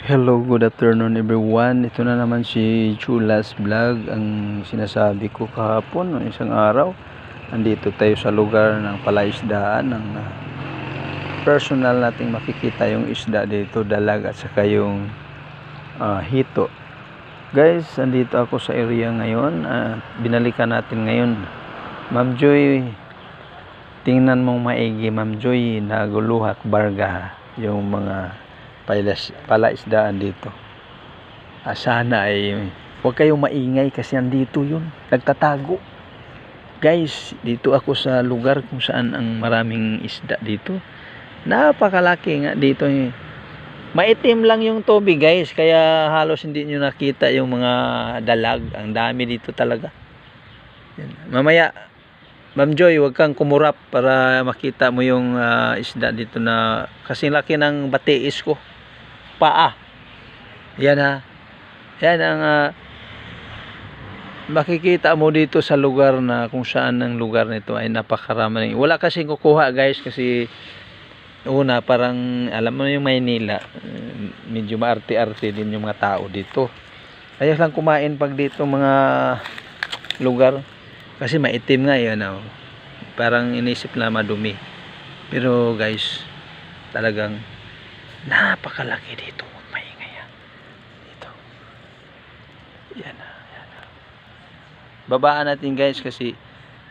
Hello, good afternoon everyone. Ito na naman si Chulas Vlog. Ang sinasabi ko kahapon, isang araw, andito tayo sa lugar ng palaisdaan ng personal nating makikita yung isda dito, dalag at saka yung hito. Guys, andito ako sa area ngayon. Binalikan natin ngayon. Ma'am Joy, tingnan mong maigi, Ma'am Joy, naguluhak barga yung mga palaisdaan dito. Sana ay huwag kayong maingay kasi andito yun, nagtatago. Guys, dito ako sa lugar kung saan ang maraming isda dito. Napakalaki nga dito. Maitim lang yung tubig guys, kaya halos hindi nyo nakita yung mga dalag. Ang dami dito talaga. Mamaya Ma'am Joy, huwag kang kumurap para makita mo yung isda dito na kasing laki ng batiis ko. Paa. Yan ha. Yan ang makikita mo dito sa lugar na kung saan ang lugar nito ay napakarami. Wala kasing kukuha guys kasi una parang alam mo yung Maynila, medyo maarte-arte din yung mga tao dito. Ayos lang kumain pag dito mga lugar. Kasi maitim nga yan, parang inisip na madumi. Pero guys, talagang napakalaki dito. Maingay yan. Dito. Yan. Babaan natin guys kasi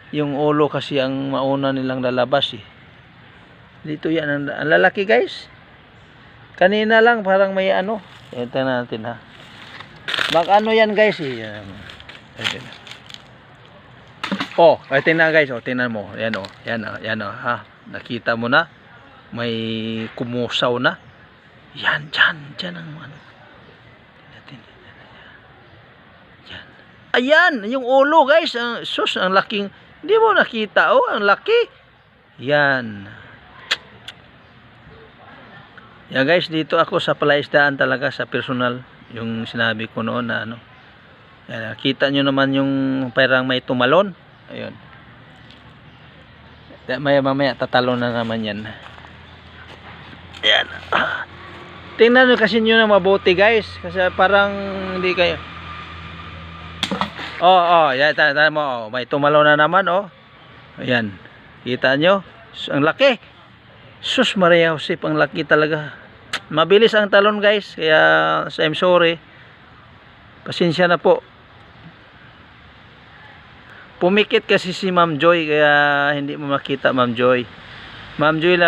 yung ulo kasi ang mauna nilang lalabas eh. Dito yan. Ang lalaki guys. Kanina lang parang may ano. Ito natin ha. Ano yan guys eh. Ito na. Oh, ay tingnan guys, tingnan mo. Yan ha. Nakita mo na may kumusaw na. Yan ang ano. Yan. Ayan, yung ulo guys, sus, ang laking. Hindi mo nakita ang laki. Yan. Yan guys, dito ako sa palaisdaan talaga sa personal, yung sinabi ko noon na ano. Yan, kita nyo naman yung parang may tumalon. Ayun. Mamaya tatalo na naman yan. Ayan. Tingnan nyo kasi nyo na mabuti guys. Kasi parang hindi kayo. Yan, tanda mo. May tumalo na naman Ayan. Kita nyo? Ang laki. Sus Maria Josep, ang laki talaga. Mabilis ang talon guys. Kaya I'm sorry. Pasensya na po. Pumikit kasi si Ma'am Joy kaya hindi mo makita Ma'am Joy. Ma'am Joy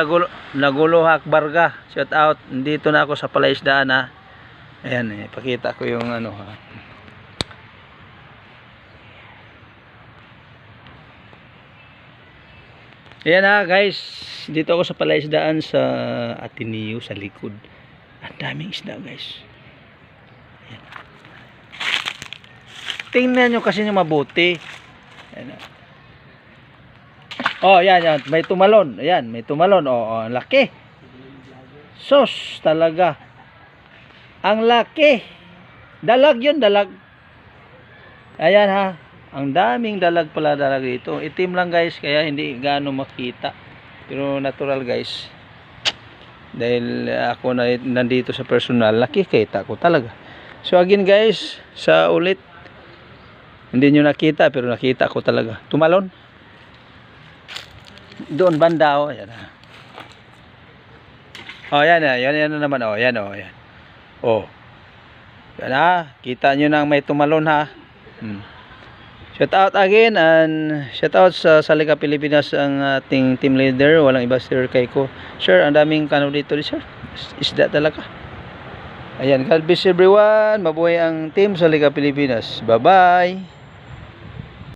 naguluhak barga. Shout out. Dito na ako sa palaisdaan ha. Ayan pakita ko yung ano ha. Ayan ha guys. Dito ako sa palaisdaan sa Ateneo sa likod. Ang daming isda guys. Ayan. Tingnan nyo kasi nyo mabuti. Yan. May tumalon. Ayan, may tumalon. Ang laki. Sos, talaga. Ang laki. Dalag yun, dalag. Ayan ha. Ang daming dalag pala dito. Itim lang guys, kaya hindi gaano makita. Pero natural guys. Dahil ako na nandito sa personal, nakikita ko talaga. So again guys, sa ulit. Hindi nyo nakita pero nakita ko talaga. Tumalon. Doon banda Yan. Yan na naman Yan. Yan ha. Kita nyo nang may tumalon ha. Shout out again and shout out sa Salika Pilipinas ang ating team leader. Walang iba Sir Kaiko. Sir, ang daming kano dito sir. Isda talaga. Ayan, God bless everyone. Mabuhay ang team Salika Pilipinas. Bye bye.